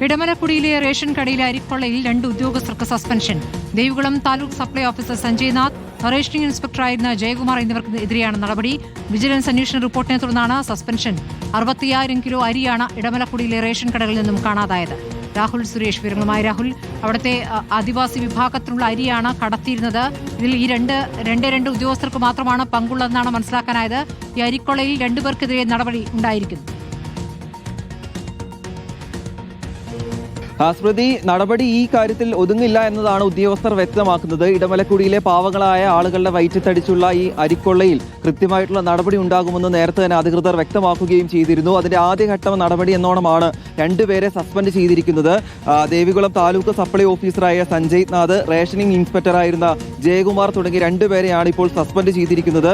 ഇടമലക്കുടിയിലെ ration കടയിലെ അരിക്കൊള്ളയിൽ 2 ഉദ്യോഗസ്ഥർക്ക് suspension. Devikulam taluk supply officer Sanjay Nath, rationing ഇൻസ്പെക്ടറായിരുന്ന ജയകുമാർ എന്നിവർക്കെതിരെയാണ് നടപടി. വിജിലൻസ് അന്വേഷണ റിപ്പോർട്ടിനെ തുടർന്നാണ് സസ്പെൻഷൻ. 65,000 കിലോ അരിയാണ് ഇടമലക്കുടിയിലെ റേഷൻ കടകളിൽ നിന്നും കാണാതായത്. രാഹുൽ സുരേഷ് വിവരങ്ങളുമായി. രാഹുൽ, അവിടുത്തെ ആദിവാസി വിഭാഗത്തിലുള്ള അരിയാണ് കടത്തിയിരുന്നത്. ഇതിൽ ഈ രണ്ട് ഉദ്യോഗസ്ഥർക്ക് മാത്രമാണ് പങ്കുള്ളതെന്നാണ് മനസ്സിലാക്കാനായത്. ഈ അരിക്കൊള്ളയിൽ 2 പേർക്കെതിരെ നടപടി ഉണ്ടായിരിക്കുന്നു. സ്മൃതി, നടപടി ഈ കാര്യത്തിൽ ഒതുങ്ങില്ല എന്നതാണ് ഉദ്യോഗസ്ഥർ വ്യക്തമാക്കുന്നത്. ഇടമലക്കുടിയിലെ പാവങ്ങളായ ആളുകളുടെ വയറ്റിത്തടിച്ചുള്ള ഈ അരിക്കൊള്ളയിൽ കൃത്യമായിട്ടുള്ള നടപടി ഉണ്ടാകുമെന്ന് നേരത്തെ തന്നെ അധികൃതർ വ്യക്തമാക്കുകയും ചെയ്തിരുന്നു. അതിന്റെ ആദ്യഘട്ട നടപടി എന്നോണമാണ് 2 പേരെ സസ്പെൻഡ് ചെയ്തിരിക്കുന്നത്. ദേവികുളം താലൂക്ക് സപ്ലൈ ഓഫീസറായ സഞ്ജയ് നാഥ്, റേഷനിംഗ് ഇൻസ്പെക്ടറായിരുന്ന ജയകുമാർ തുടങ്ങി 2 പേരെയാണ് ഇപ്പോൾ സസ്പെൻഡ് ചെയ്തിരിക്കുന്നത്.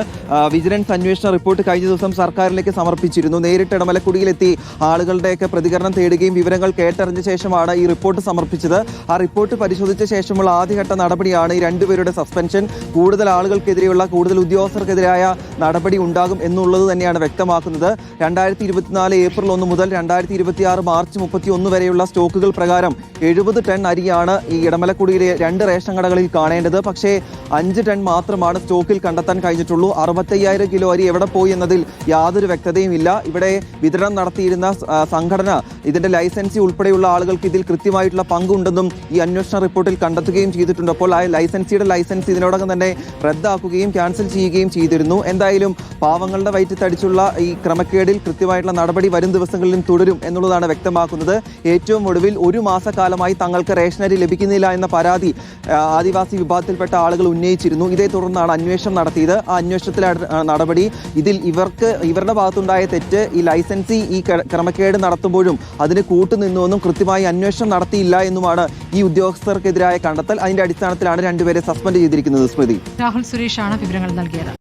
വിജിലൻസ് അന്വേഷണ റിപ്പോർട്ട് കഴിഞ്ഞ ദിവസം സർക്കാരിലേക്ക് സമർപ്പിച്ചിരുന്നു. നേരിട്ട് ഇടമലക്കുടിയിലെത്തി ആളുകളുടെയൊക്കെ പ്രതികരണം തേടുകയും വിവരങ്ങൾ കേട്ടറിഞ്ഞ ശേഷമാണ് ഈ റിപ്പോർട്ട് സമർപ്പിച്ചത്. ആ റിപ്പോർട്ട് പരിശോധിച്ച ശേഷമുള്ള ആദ്യഘട്ട നടപടിയാണ് ഈ 2 പേരുടെ സസ്പെൻഷൻ. കൂടുതൽ ആളുകൾക്കെതിരെയുള്ള, കൂടുതൽ ഉദ്യോഗസ്ഥർക്കെതിരായ നടപടി ഉണ്ടാകും എന്നുള്ളത് തന്നെയാണ് വ്യക്തമാക്കുന്നത്. 2024 ഏപ്രിൽ 1 മുതൽ 2026 മാർച്ച് 31 വരെയുള്ള സ്റ്റോക്കുകൾ പ്രകാരം 70 ടൺ അരിയാണ് ഈ ഇടമലക്കുടിയിലെ 2 റേഷൻ കടകളിൽ കാണേണ്ടത്. പക്ഷേ 5 ടൺ മാത്രമാണ് സ്റ്റോക്കിൽ കണ്ടെത്താൻ കഴിഞ്ഞിട്ടുള്ളൂ. 65,000 കിലോ അരി എവിടെ പോയി എന്നതിൽ യാതൊരു വ്യക്തതയും ഇല്ല. ഇവിടെ വിതരണം നടത്തിയിരുന്ന സംഘടന, ഇതിന്റെ ലൈസൻസി ഉൾപ്പെടെയുള്ള ആളുകൾക്ക് ഇതിൽ കൃത്യമായിട്ടുള്ള പങ്കുണ്ടെന്നും ഈ അന്വേഷണ റിപ്പോർട്ടിൽ കണ്ടെത്തുകയും ചെയ്തിട്ടുണ്ട്. അപ്പോൾ ആ ലൈസൻസിയുടെ ലൈസൻസ് ഇതിനോടകം തന്നെ റദ്ദാക്കുകയും ക്യാൻസൽ ചെയ്യുകയും ചെയ്തിരുന്നു. എന്തായാലും പാവങ്ങളുടെ വയറ്റിത്തടിച്ചുള്ള ഈ ക്രമക്കേടിൽ കൃത്യമായിട്ടുള്ള നടപടി വരും ദിവസങ്ങളിലും തുടരും എന്നുള്ളതാണ് വ്യക്തമാക്കുന്നത്. ഏറ്റവും ഒടുവിൽ 1 മാസക്കാലമായി തങ്ങൾക്ക് റേഷനരി ലഭിക്കുന്നില്ല എന്ന പരാതി ആദിവാസി വിഭാഗത്തിൽപ്പെട്ട ആളുകൾ ഉന്നയിച്ചിരുന്നു. ഇതേ തുടർന്നാണ് അന്വേഷണം നടത്തിയത്. ആ അന്വേഷണത്തിലെ നടപടി, ഇതിൽ ഇവരുടെ ഭാഗത്തുണ്ടായ തെറ്റ്, ഈ ലൈസൻസി ഈ ക്രമക്കേട് നടത്തുമ്പോഴും അതിന് കൂട്ടുനിന്നുവെന്നും കൃത്യമായി അന്വേഷണം നടത്തിയില്ല എന്നുമാണ് ഈ ഉദ്യോഗസ്ഥർക്കെതിരായ കണ്ടെത്തൽ. അതിന്റെ അടിസ്ഥാനത്തിലാണ് 2 പേരെ സസ്പെൻഡ് ചെയ്തിരിക്കുന്നത്. സ്മൃതി, രാഹുൽ സുരേഷാണ് വിവരങ്ങൾ നൽകിയത്.